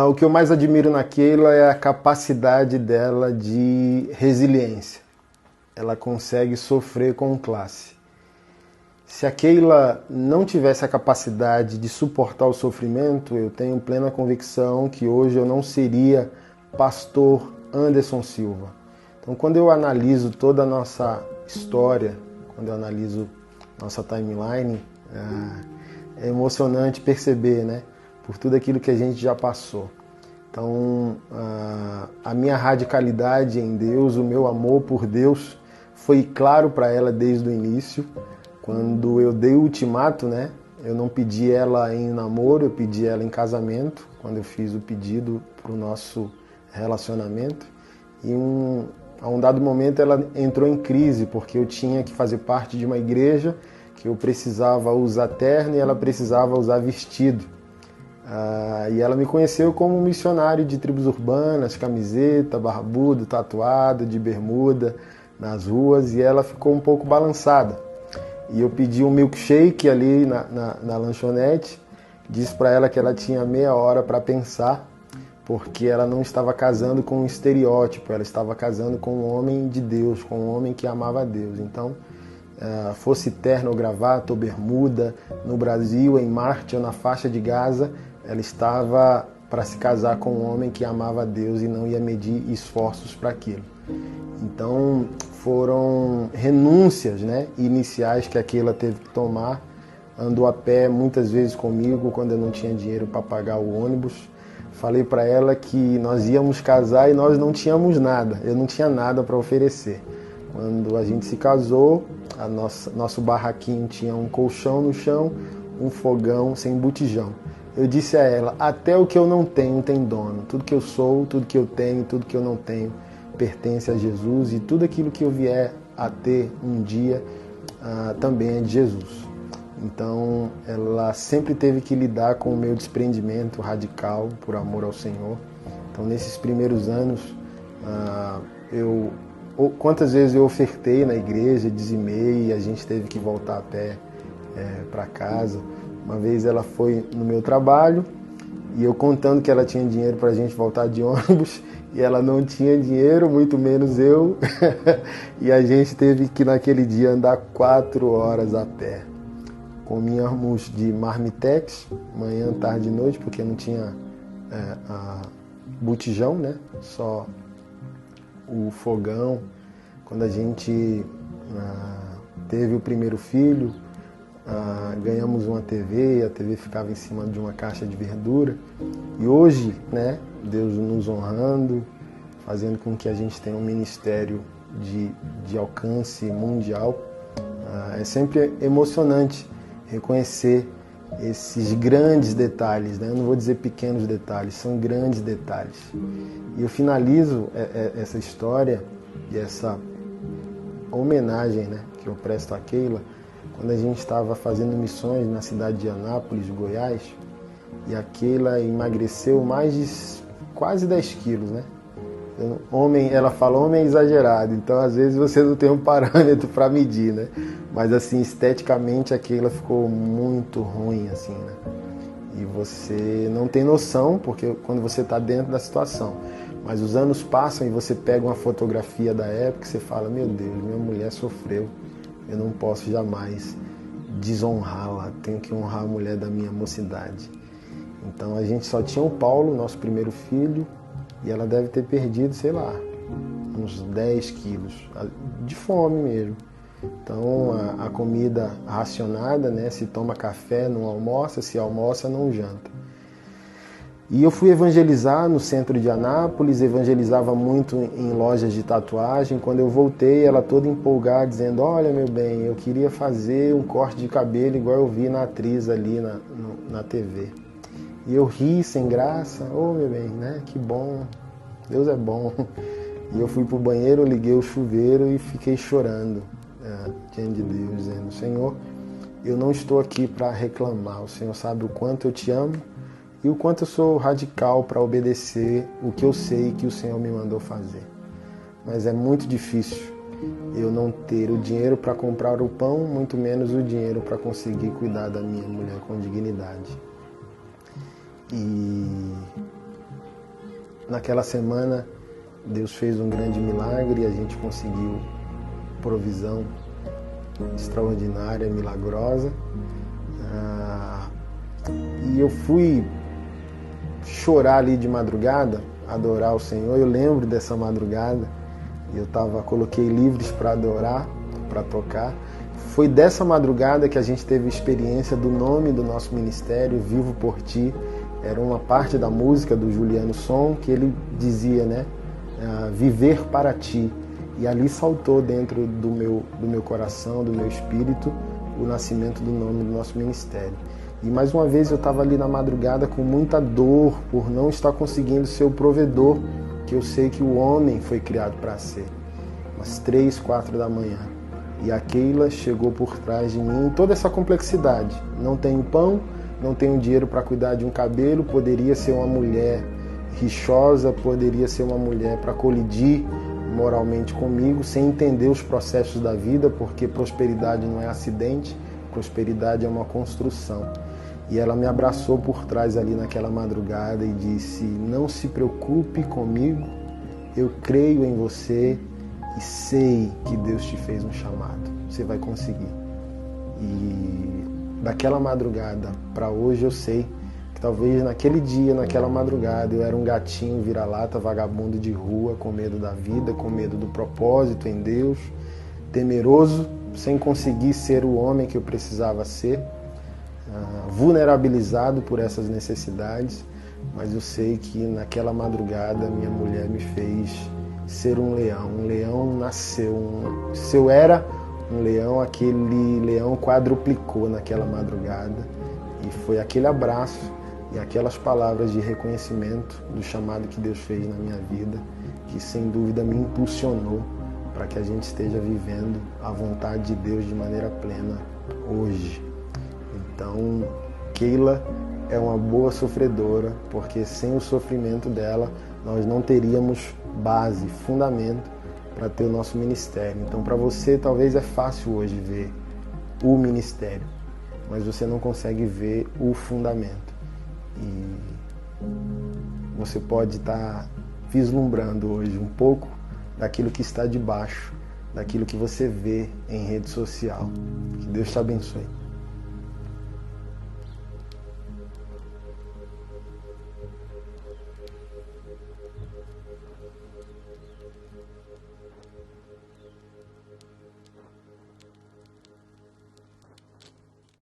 O que eu mais admiro na Keila é a capacidade dela de resiliência. Ela consegue sofrer com classe. Se a Keila não tivesse a capacidade de suportar o sofrimento, eu tenho plena convicção que hoje eu não seria pastor Anderson Silva. Então, quando eu analiso toda a nossa história, quando eu analiso nossa timeline, é emocionante perceber, né? Por tudo aquilo que a gente já passou. Então, a minha radicalidade em Deus, o meu amor por Deus, foi claro para ela desde o início. Quando eu dei o ultimato, né? Eu não pedi ela em namoro, eu pedi ela em casamento, quando eu fiz o pedido para o nosso relacionamento. E a um dado momento ela entrou em crise, porque eu tinha que fazer parte de uma igreja que eu precisava usar terno e ela precisava usar vestido. E ela me conheceu como um missionário de tribos urbanas, camiseta, barbudo, tatuado, de bermuda, nas ruas, e ela ficou um pouco balançada. E eu pedi um milkshake ali na lanchonete, disse para ela que ela tinha meia hora para pensar, porque ela não estava casando com um estereótipo, ela estava casando com um homem de Deus, com um homem que amava a Deus. Então, fosse terno ou gravata ou bermuda, no Brasil, em Marte ou na faixa de Gaza, ela estava para se casar com um homem que amava a Deus e não ia medir esforços para aquilo. Então, foram renúncias, né, iniciais que a Keila teve que tomar. Andou a pé muitas vezes comigo quando eu não tinha dinheiro para pagar o ônibus. Falei para ela que nós íamos casar e nós não tínhamos nada. Eu não tinha nada para oferecer. Quando a gente se casou, nosso barraquinho tinha um colchão no chão, um fogão sem botijão. Eu disse a ela, até o que eu não tenho tem dono. Tudo que eu sou, tudo que eu tenho, tudo que eu não tenho pertence a Jesus, e tudo aquilo que eu vier a ter um dia também é de Jesus. Então ela sempre teve que lidar com o meu desprendimento radical por amor ao Senhor. Então nesses primeiros anos, quantas vezes eu ofertei na igreja, dizimei, e a gente teve que voltar a pé para casa. Uma vez ela foi no meu trabalho e eu contando que ela tinha dinheiro para a gente voltar de ônibus, e ela não tinha dinheiro, muito menos eu, e a gente teve que naquele dia andar 4 horas a pé. Comíamos de marmitex, manhã, tarde e noite, porque não tinha botijão, né? Só o fogão. Quando a gente teve o primeiro filho, ganhamos uma TV, a TV ficava em cima de uma caixa de verdura. E hoje, né, Deus nos honrando, fazendo com que a gente tenha um ministério de alcance mundial. É sempre emocionante reconhecer esses grandes detalhes, né? Eu não vou dizer pequenos detalhes, são grandes detalhes. E eu finalizo essa história e essa homenagem, né, que eu presto a Keila, quando a gente estava fazendo missões na cidade de Anápolis, Goiás, e a Keila emagreceu mais de quase 10 quilos, né? Ela fala homem é exagerado, então às vezes você não tem um parâmetro para medir, né? Mas assim, esteticamente a Keila ficou muito ruim, assim, né? E você não tem noção, porque quando você está dentro da situação. Mas os anos passam e você pega uma fotografia da época e você fala, meu Deus, minha mulher sofreu, eu não posso jamais desonrá-la, tenho que honrar a mulher da minha mocidade. Então a gente só tinha o Paulo, nosso primeiro filho, e ela deve ter perdido, sei lá, uns 10 quilos, de fome mesmo. Então a comida racionada, né? Se toma café, não almoça, se almoça, não janta. E eu fui evangelizar no centro de Anápolis, evangelizava muito em lojas de tatuagem. Quando eu voltei, ela toda empolgada, dizendo, olha meu bem, eu queria fazer um corte de cabelo igual eu vi na atriz ali na TV. E eu ri sem graça, meu bem, né? Que bom, Deus é bom. E eu fui pro banheiro, liguei o chuveiro e fiquei chorando diante de Deus, dizendo, Senhor, eu não estou aqui para reclamar, o Senhor sabe o quanto eu te amo e o quanto eu sou radical para obedecer o que eu sei que o Senhor me mandou fazer. Mas é muito difícil eu não ter o dinheiro para comprar o pão, muito menos o dinheiro para conseguir cuidar da minha mulher com dignidade. E naquela semana Deus fez um grande milagre e a gente conseguiu provisão extraordinária, milagrosa. E eu fui chorar ali de madrugada, adorar o Senhor. Eu lembro dessa madrugada, coloquei livros para adorar, para tocar. Foi dessa madrugada que a gente teve experiência do nome do nosso ministério, Vivo por Ti. Era uma parte da música do Juliano Som que ele dizia, né? Viver para Ti. E ali saltou dentro do meu coração, do meu espírito, o nascimento do nome do nosso ministério. E mais uma vez eu estava ali na madrugada com muita dor por não estar conseguindo ser o provedor que eu sei que o homem foi criado para ser. Umas 3, 4 da manhã. E a Keila chegou por trás de mim em toda essa complexidade. Não tenho pão, não tenho dinheiro para cuidar de um cabelo, poderia ser uma mulher rixosa, poderia ser uma mulher para colidir moralmente comigo, sem entender os processos da vida, porque prosperidade não é acidente, prosperidade é uma construção. E ela me abraçou por trás ali naquela madrugada e disse: não se preocupe comigo, eu creio em você e sei que Deus te fez um chamado, você vai conseguir. E daquela madrugada para hoje eu sei que talvez naquele dia, naquela madrugada, eu era um gatinho vira-lata, vagabundo de rua, com medo da vida, com medo do propósito em Deus, temeroso, sem conseguir ser o homem que eu precisava ser, vulnerabilizado por essas necessidades, mas eu sei que naquela madrugada minha mulher me fez ser um leão nasceu, se eu era um leão, aquele leão quadruplicou naquela madrugada, e foi aquele abraço e aquelas palavras de reconhecimento do chamado que Deus fez na minha vida, que sem dúvida me impulsionou para que a gente esteja vivendo a vontade de Deus de maneira plena hoje. Então, Keila é uma boa sofredora, porque sem o sofrimento dela, nós não teríamos base, fundamento para ter o nosso ministério. Então, para você, talvez é fácil hoje ver o ministério, mas você não consegue ver o fundamento. E você pode estar vislumbrando hoje um pouco daquilo que está debaixo, daquilo que você vê em rede social. Que Deus te abençoe.